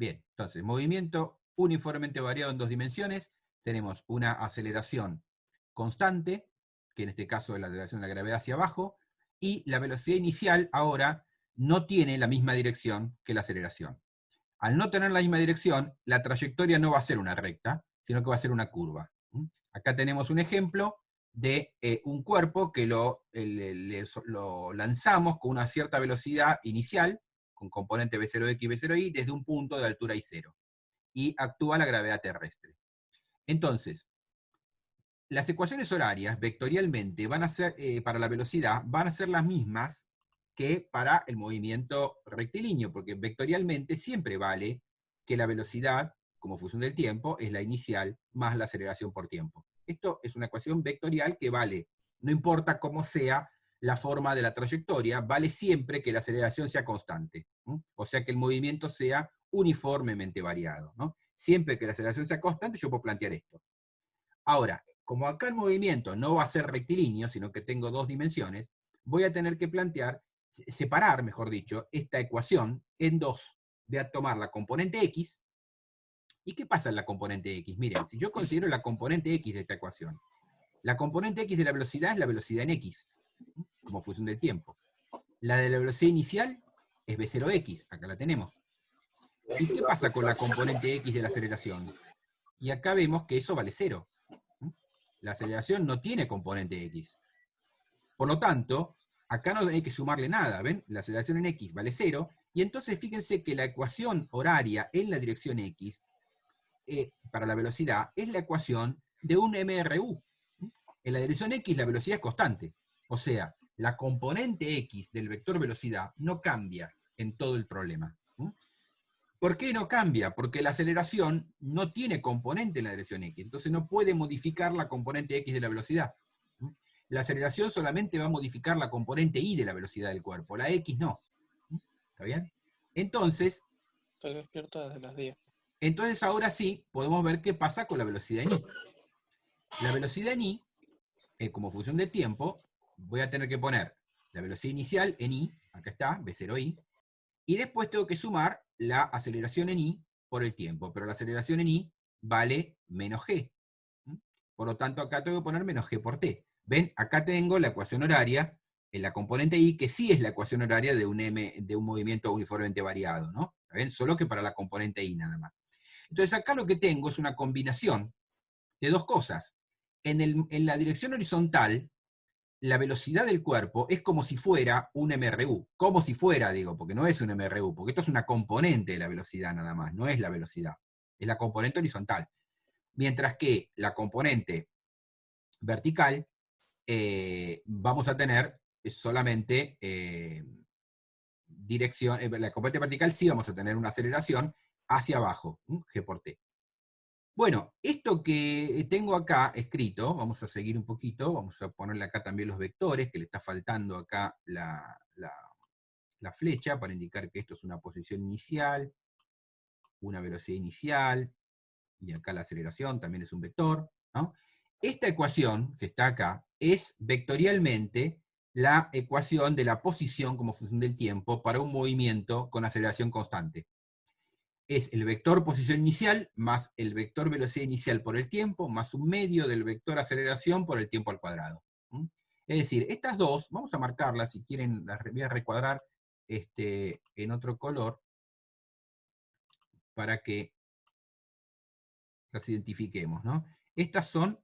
Bien, entonces, movimiento uniformemente variado en dos dimensiones. Tenemos una aceleración constante, que en este caso es la aceleración de la gravedad hacia abajo, y la velocidad inicial ahora no tiene la misma dirección que la aceleración. Al no tener la misma dirección, la trayectoria no va a ser una recta, sino que va a ser una curva. Acá tenemos un ejemplo de un cuerpo que lo lanzamos con una cierta velocidad inicial, con componente V0x y V0y, desde un punto de altura I0. Y actúa la gravedad terrestre. Entonces, las ecuaciones horarias, vectorialmente, van a ser, para la velocidad, van a ser las mismas que para el movimiento rectilíneo, porque vectorialmente siempre vale que la velocidad, como función del tiempo, es la inicial más la aceleración por tiempo. Esto es una ecuación vectorial que vale, no importa cómo sea la forma de la trayectoria, vale siempre que la aceleración sea constante. O sea que el movimiento sea uniformemente variado, ¿no? Siempre que la aceleración sea constante, yo puedo plantear esto. Ahora, como acá el movimiento no va a ser rectilíneo, sino que tengo dos dimensiones, voy a tener que separar, mejor dicho, esta ecuación en dos. Voy a tomar la componente x. ¿Y qué pasa en la componente x? Miren, si yo considero la componente x de esta ecuación, la componente x de la velocidad es la velocidad en x, como función del tiempo. La de la velocidad inicial es v0x, acá la tenemos. ¿Y qué pasa con la componente x de la aceleración? Y acá vemos que eso vale 0. La aceleración no tiene componente x. Por lo tanto, acá no hay que sumarle nada, ¿ven? La aceleración en x vale 0, y entonces fíjense que la ecuación horaria en la dirección x, para la velocidad, es la ecuación de un MRU. En la dirección x la velocidad es constante, o sea, la componente x del vector velocidad no cambia en todo el problema. ¿Por qué no cambia? Porque la aceleración no tiene componente en la dirección x, entonces no puede modificar la componente x de la velocidad. La aceleración solamente va a modificar la componente y de la velocidad del cuerpo, la x no. ¿Está bien? Entonces, Estoy despierto desde las 10. ahora sí podemos ver qué pasa con la velocidad en i. La velocidad en i, como función de tiempo, voy a tener que poner la velocidad inicial en i, acá está, v0i, y después tengo que sumar la aceleración en i por el tiempo, pero la aceleración en i vale menos g. Por lo tanto, acá tengo que poner menos g por t. ¿Ven? Acá tengo la ecuación horaria en la componente i, que sí es la ecuación horaria de un movimiento uniformemente variado, ¿no? ¿Ven? Solo que para la componente i nada más. Entonces acá lo que tengo es una combinación de dos cosas. En la dirección horizontal, la velocidad del cuerpo es como si fuera un MRU. Como si fuera, digo, porque no es un MRU, porque esto es una componente de la velocidad nada más, no es la velocidad. Es la componente horizontal. Mientras que la componente vertical, vamos a tener solamente dirección, la componente vertical sí vamos a tener una aceleración hacia abajo, g por t. Bueno, esto que tengo acá escrito, vamos a seguir un poquito, vamos a ponerle acá también los vectores, que le está faltando acá la flecha para indicar que esto es una posición inicial, una velocidad inicial, y acá la aceleración también es un vector, ¿no? Esta ecuación que está acá es vectorialmente la ecuación de la posición como función del tiempo para un movimiento con aceleración constante. Es el vector posición inicial más el vector velocidad inicial por el tiempo, más un medio del vector aceleración por el tiempo al cuadrado. Es decir, estas dos, vamos a marcarlas, si quieren las voy a recuadrar en otro color, para que las identifiquemos, ¿no? Estas son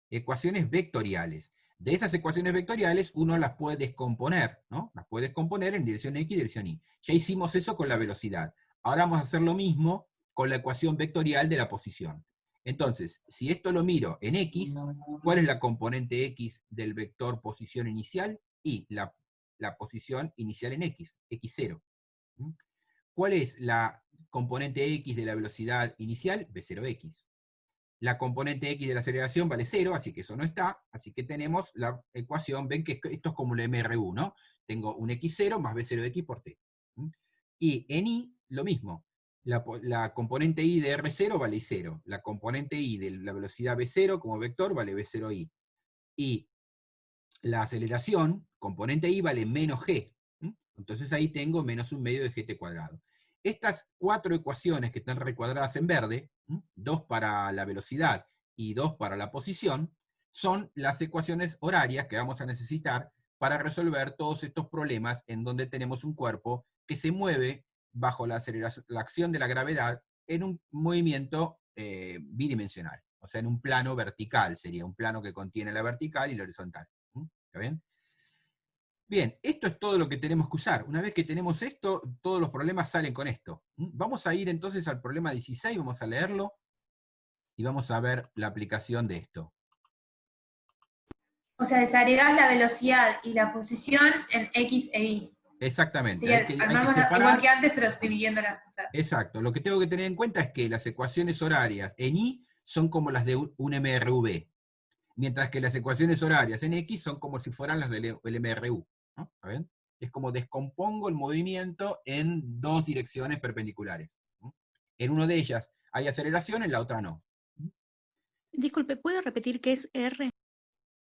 ecuaciones vectoriales. De esas ecuaciones vectoriales uno las puede descomponer, ¿no? Las puede descomponer en dirección X y dirección Y. Ya hicimos eso con la velocidad. Ahora vamos a hacer lo mismo con la ecuación vectorial de la posición. Entonces, si esto lo miro en X, ¿cuál es la componente X del vector posición inicial? Y la posición inicial en X, X0. ¿Cuál es la componente X de la velocidad inicial? V0x. La componente x de la aceleración vale 0, así que eso no está, así que tenemos la ecuación, ven que esto es como el MRU, ¿no? Tengo un x0 más b0x por t. Y en i, lo mismo. La componente i de r0 vale 0. La componente i de la velocidad v0 como vector vale v0i. Y la aceleración, componente i, vale menos g. Entonces ahí tengo menos un medio de gt cuadrado. Estas 4 ecuaciones que están recuadradas en verde, 2 para la velocidad y 2 para la posición, son las ecuaciones horarias que vamos a necesitar para resolver todos estos problemas en donde tenemos un cuerpo que se mueve bajo la acción de la gravedad en un movimiento bidimensional, o sea, en un plano vertical, sería un plano que contiene la vertical y la horizontal. ¿Está bien? Bien, esto es todo lo que tenemos que usar. Una vez que tenemos esto, todos los problemas salen con esto. Vamos a ir entonces al problema 16, vamos a leerlo, y vamos a ver la aplicación de esto. O sea, desagregás la velocidad y la posición en X e Y. Exactamente, Sí, hay que armamos separar. igual que antes, pero dividiéndola. Exacto, lo que tengo que tener en cuenta es que las ecuaciones horarias en Y son como las de un MRV, mientras que las ecuaciones horarias en X son como si fueran las del MRU. ¿No? ¿Ven? Es como descompongo el movimiento en 2 direcciones perpendiculares. ¿No? En una de ellas hay aceleración, en la otra no. Disculpe, ¿puede repetir qué es R?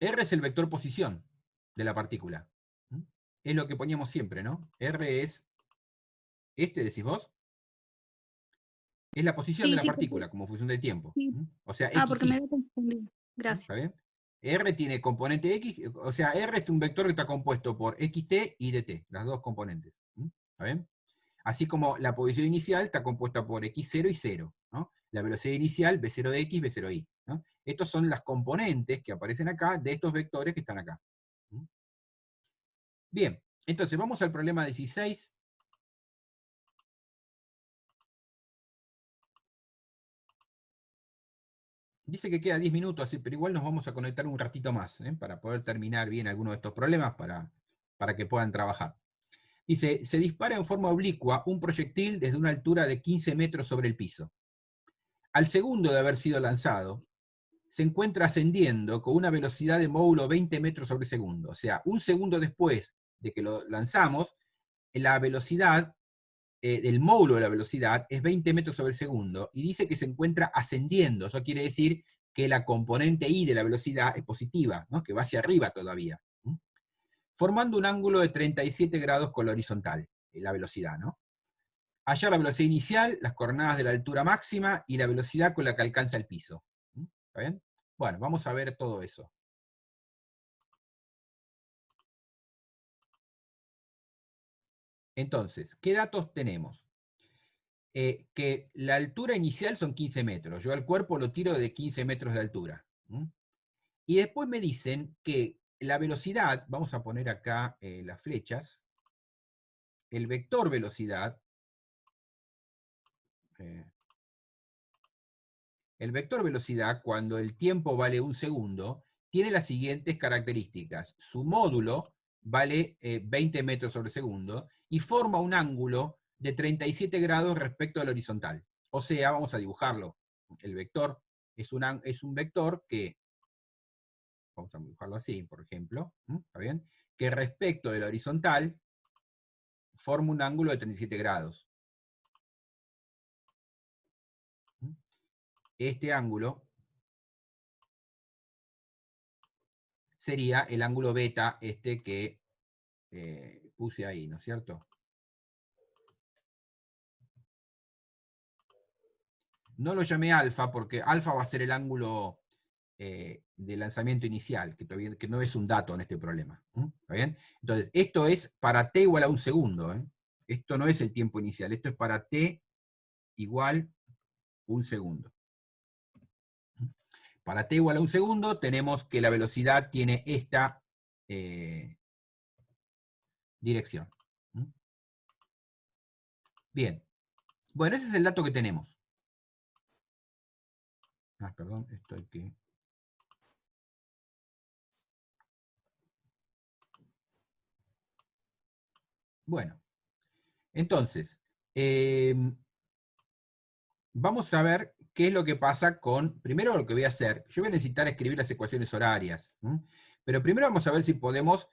R es el vector posición de la partícula. Es lo que poníamos siempre, ¿no? R es, decís vos, es la posición de Sí, la sí, partícula como función de tiempo. sí. O sea, Porque me XY. había confundido. Gracias. ¿Está bien? R tiene componente X, o sea, R es un vector que está compuesto por XT y DT, las dos componentes. ¿Está bien? Así como la posición inicial está compuesta por X0 y 0. ¿No? La velocidad inicial, V0 de X, V0 Y. ¿No? Estos son las componentes que aparecen acá de estos vectores que están acá. Bien, entonces vamos al problema 16. Dice que queda 10 minutos, pero igual nos vamos a conectar un ratito más, para poder terminar bien algunos de estos problemas para que puedan trabajar. Dice, se dispara en forma oblicua un proyectil desde una altura de 15 metros sobre el piso. Al segundo de haber sido lanzado, se encuentra ascendiendo con una velocidad de módulo 20 metros sobre segundo. O sea, un segundo después de que lo lanzamos, la velocidad, el módulo de la velocidad es 20 metros sobre segundo, y dice que se encuentra ascendiendo. Eso quiere decir que la componente I de la velocidad es positiva, ¿no? Que va hacia arriba todavía. Formando un ángulo de 37 grados con la horizontal, la velocidad, ¿no? Hallar la velocidad inicial, las coordenadas de la altura máxima y la velocidad con la que alcanza el piso. ¿Está bien? Bueno, vamos a ver todo eso. Entonces, ¿qué datos tenemos? Que la altura inicial son 15 metros. Yo al cuerpo lo tiro de 15 metros de altura. Y después me dicen que la velocidad, vamos a poner acá las flechas, el vector velocidad, el vector velocidad, cuando el tiempo vale un segundo, tiene las siguientes características. Su módulo vale 20 metros sobre segundo y forma un ángulo de 37 grados respecto al horizontal. O sea, vamos a dibujarlo. El vector es un vector que, vamos a dibujarlo así, por ejemplo, ¿está bien? Que respecto del horizontal forma un ángulo de 37 grados. Este ángulo sería el ángulo beta que puse ahí, ¿no es cierto? No lo llamé alfa porque alfa va a ser el ángulo de lanzamiento inicial, que no es un dato en este problema. ¿Está bien? Entonces, esto es para t igual a un segundo. Esto no es el tiempo inicial, esto es para t igual un segundo. Para t igual a un segundo tenemos que la velocidad tiene esta dirección. Bien. Bueno, ese es el dato que tenemos. Perdón, esto hay que... Bueno, entonces, vamos a ver qué es lo que pasa con... Primero lo que voy a hacer, yo voy a necesitar escribir las ecuaciones horarias, pero primero vamos a ver si podemos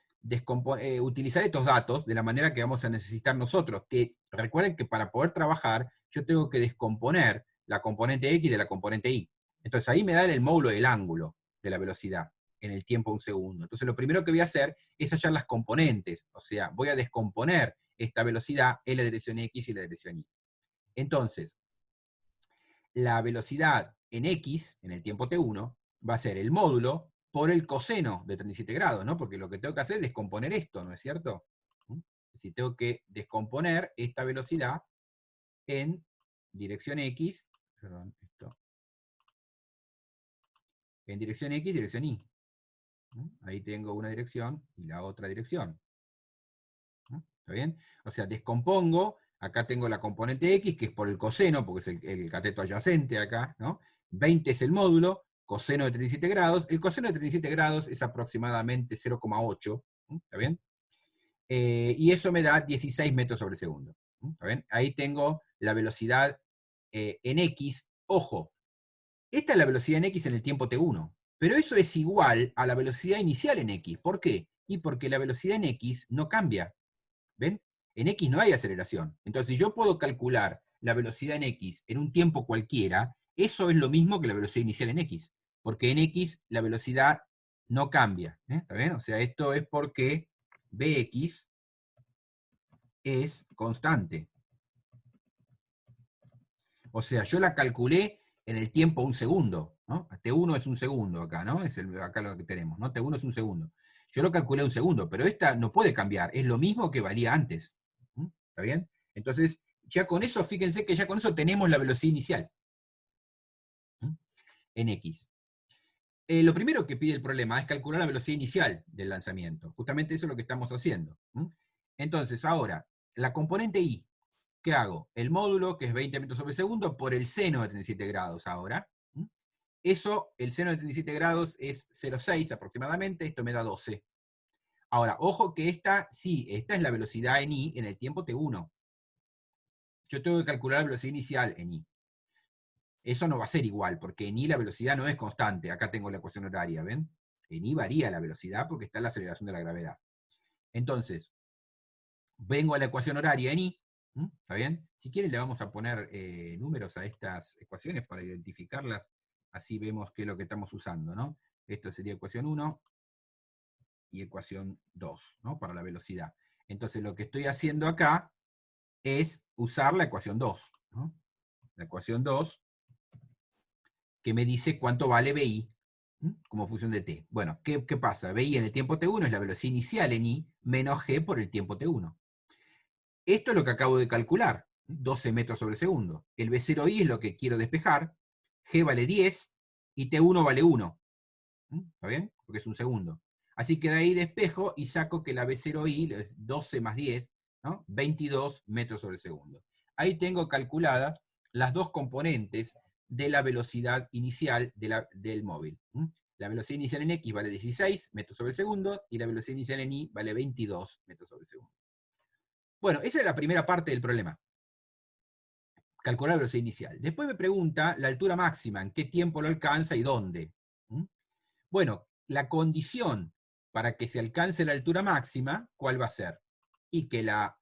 utilizar estos datos de la manera que vamos a necesitar nosotros, que recuerden que para poder trabajar yo tengo que descomponer la componente X de la componente Y. Entonces ahí me dan el módulo del ángulo de la velocidad en el tiempo de un segundo. Entonces lo primero que voy a hacer es hallar las componentes, o sea, voy a descomponer esta velocidad en la dirección X y la dirección Y. Entonces, la velocidad en x, en el tiempo t1, va a ser el módulo por el coseno de 37 grados, ¿no? Porque lo que tengo que hacer es descomponer esto, ¿no es cierto? Es decir, tengo que descomponer esta velocidad en dirección x, perdón, esto, en dirección x, dirección y. Ahí tengo una dirección y la otra dirección. ¿Está bien? O sea, descompongo, acá tengo la componente x, que es por el coseno, porque es el cateto adyacente acá, ¿no? 20 es el módulo, coseno de 37 grados. El coseno de 37 grados es aproximadamente 0,8, ¿está bien? Y eso me da 16 metros sobre segundo. ¿Está bien? Ahí tengo la velocidad en x. Ojo, esta es la velocidad en x en el tiempo t1, pero eso es igual a la velocidad inicial en x. ¿Por qué? Y porque la velocidad en x no cambia. ¿Ven? En x no hay aceleración. Entonces, si yo puedo calcular la velocidad en x en un tiempo cualquiera, eso es lo mismo que la velocidad inicial en x. Porque en x la velocidad no cambia. ¿Está bien? O sea, esto es porque bx es constante. O sea, yo la calculé en el tiempo un segundo, ¿no? T1 es un segundo acá, ¿no? Es acá lo que tenemos, ¿no? T1 es un segundo. Yo lo calculé un segundo, pero esta no puede cambiar, es lo mismo que valía antes. ¿Está bien? Entonces, ya con eso, fíjense que ya con eso tenemos la velocidad inicial en x. Lo primero que pide el problema es calcular la velocidad inicial del lanzamiento. Justamente eso es lo que estamos haciendo. Entonces, ahora, la componente y, ¿qué hago? El módulo, que es 20 metros sobre segundo, por el seno de 37 grados ahora. Eso, el seno de 37 grados es 0,6 aproximadamente, esto me da 12. Ahora, ojo que esta es la velocidad en i en el tiempo t1. Yo tengo que calcular la velocidad inicial en i. Eso no va a ser igual, porque en i la velocidad no es constante. Acá tengo la ecuación horaria, ¿ven? En i varía la velocidad porque está la aceleración de la gravedad. Entonces, vengo a la ecuación horaria en i, ¿está bien? Si quieren le vamos a poner números a estas ecuaciones para identificarlas, así vemos qué es lo que estamos usando, ¿no? Esto sería ecuación 1 y ecuación 2, ¿no? Para la velocidad. Entonces lo que estoy haciendo acá es usar la ecuación 2, ¿no? La ecuación 2, que me dice cuánto vale BI como función de t. Bueno, ¿qué pasa? BI en el tiempo t1 es la velocidad inicial en i menos g por el tiempo t1. Esto es lo que acabo de calcular, 12 metros sobre segundo. El B0i es lo que quiero despejar, G vale 10 y T1 vale 1. ¿Está bien? Porque es un segundo. Así que de ahí despejo y saco que la B0i es 12 más 10, ¿no? 22 metros sobre segundo. Ahí tengo calculadas las dos componentes de la velocidad inicial del móvil. La velocidad inicial en X vale 16 metros sobre segundo y la velocidad inicial en Y vale 22 metros sobre segundo. Bueno, esa es la primera parte del problema. Calcular la velocidad inicial. Después me pregunta la altura máxima, en qué tiempo lo alcanza y dónde. Bueno, la condición para que se alcance la altura máxima, ¿cuál va a ser? Y que la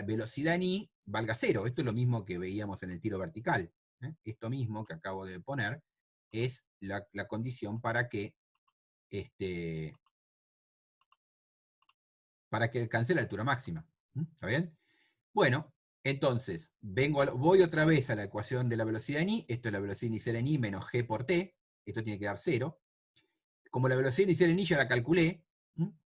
velocidad en I valga 0. Esto es lo mismo que veíamos en el tiro vertical. Esto mismo que acabo de poner es la condición para que alcance la altura máxima. ¿Está bien? Bueno, entonces, voy otra vez a la ecuación de la velocidad en I. Esto es la velocidad inicial en I menos G por T. Esto tiene que dar 0. Como la velocidad inicial en I ya la calculé,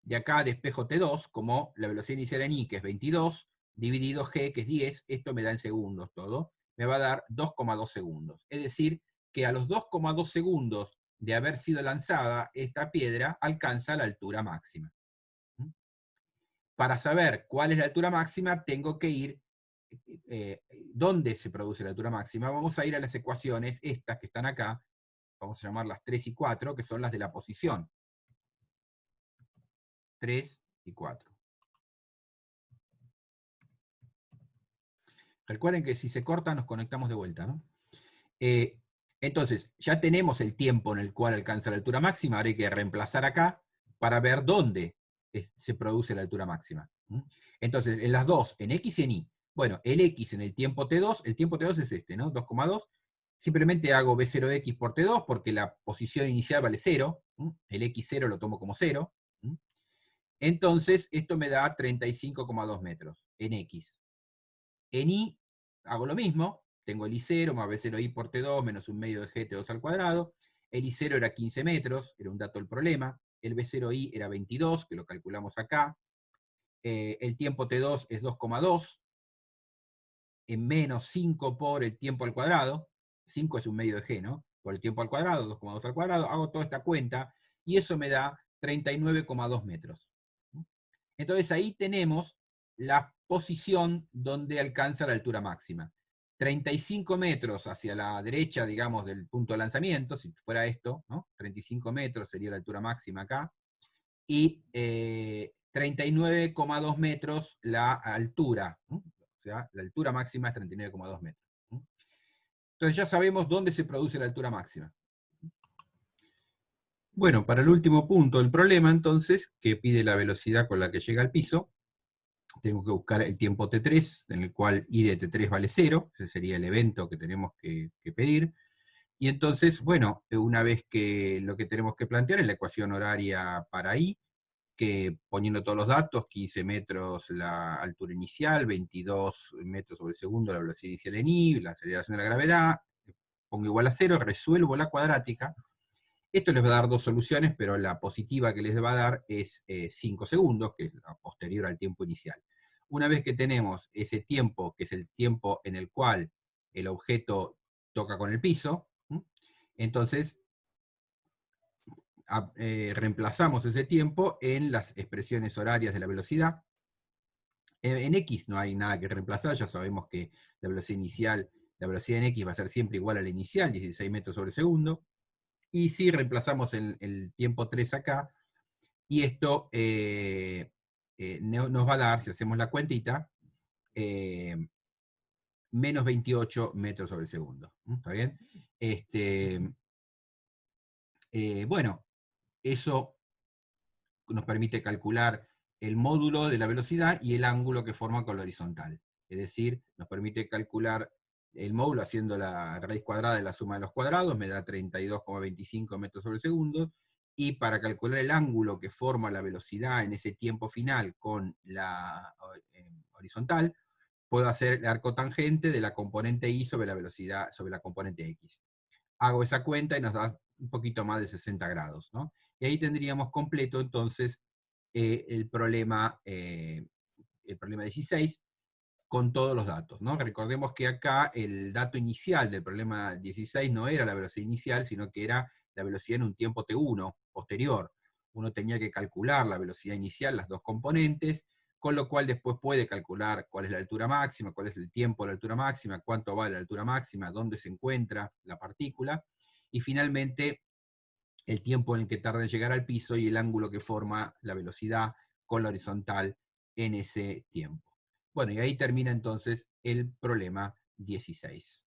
de acá despejo T2 como la velocidad inicial en I, que es 22, dividido G, que es 10, esto me da en segundos todo, me va a dar 2,2 segundos. Es decir, que a los 2,2 segundos de haber sido lanzada, esta piedra alcanza la altura máxima. Para saber cuál es la altura máxima, tengo que ir dónde se produce la altura máxima. Vamos a ir a las ecuaciones, estas que están acá, vamos a llamarlas 3 y 4, que son las de la posición. 3 y 4. Recuerden que si se corta nos conectamos de vuelta, ¿no? Entonces, ya tenemos el tiempo en el cual alcanza la altura máxima, ahora hay que reemplazar acá para ver dónde se produce la altura máxima. Entonces, en las dos, en X y en Y. Bueno, el X en el tiempo T2, el tiempo T2 es este, ¿no? 2,2. Simplemente hago B0X por T2 porque la posición inicial vale 0. El X0 lo tomo como 0. Entonces, esto me da 35,2 metros en X. En Y hago lo mismo, tengo el I0 más B0I por T2 menos un medio de G T2 al cuadrado. El I0 era 15 metros, era un dato del problema. El B0I era 22, que lo calculamos acá. El tiempo T2 es 2,2, en menos 5 por el tiempo al cuadrado. 5 es un medio de G, ¿no? Por el tiempo al cuadrado, 2,2 al cuadrado. Hago toda esta cuenta y eso me da 39,2 metros. Entonces ahí tenemos la posición donde alcanza la altura máxima. 35 metros hacia la derecha, digamos, del punto de lanzamiento, si fuera esto, ¿no? 35 metros sería la altura máxima acá, y 39,2 metros la altura, ¿no? O sea, la altura máxima es 39,2 metros. ¿No? Entonces ya sabemos dónde se produce la altura máxima. Bueno, para el último punto del problema, entonces, que pide la velocidad con la que llega al piso, tengo que buscar el tiempo T3, en el cual I de T3 vale 0, ese sería el evento que tenemos que pedir. Y entonces, bueno, una vez que lo que tenemos que plantear es la ecuación horaria para I, que poniendo todos los datos, 15 metros la altura inicial, 22 metros sobre segundo la velocidad inicial en I, la aceleración de la gravedad, pongo igual a 0, resuelvo la cuadrática. Esto les va a dar dos soluciones, pero la positiva que les va a dar es 5 segundos, que es la posterior al tiempo inicial. Una vez que tenemos ese tiempo, que es el tiempo en el cual el objeto toca con el piso, entonces reemplazamos ese tiempo en las expresiones horarias de la velocidad. En X no hay nada que reemplazar, ya sabemos que la velocidad inicial, la velocidad en X va a ser siempre igual a la inicial, 16 metros sobre segundo. Y si reemplazamos el tiempo 3 acá, y esto nos va a dar, si hacemos la cuentita, menos 28 metros sobre segundo. ¿Está bien? Bueno, eso nos permite calcular el módulo de la velocidad y el ángulo que forma con la horizontal. Es decir, nos permite calcular el módulo haciendo la raíz cuadrada de la suma de los cuadrados, me da 32,25 metros sobre segundo, y para calcular el ángulo que forma la velocidad en ese tiempo final con la horizontal, puedo hacer el arco tangente de la componente y sobre la velocidad, sobre la componente x. Hago esa cuenta y nos da un poquito más de 60 grados, ¿no? Y ahí tendríamos completo entonces el problema 16 con todos los datos, ¿no? Recordemos que acá el dato inicial del problema 16 no era la velocidad inicial, sino que era la velocidad en un tiempo t1 posterior. Uno tenía que calcular la velocidad inicial, las dos componentes, con lo cual después puede calcular cuál es la altura máxima, cuál es el tiempo de la altura máxima, cuánto vale la altura máxima, dónde se encuentra la partícula, y finalmente el tiempo en el que tarda en llegar al piso y el ángulo que forma la velocidad con la horizontal en ese tiempo. Bueno, y ahí termina entonces el problema 16.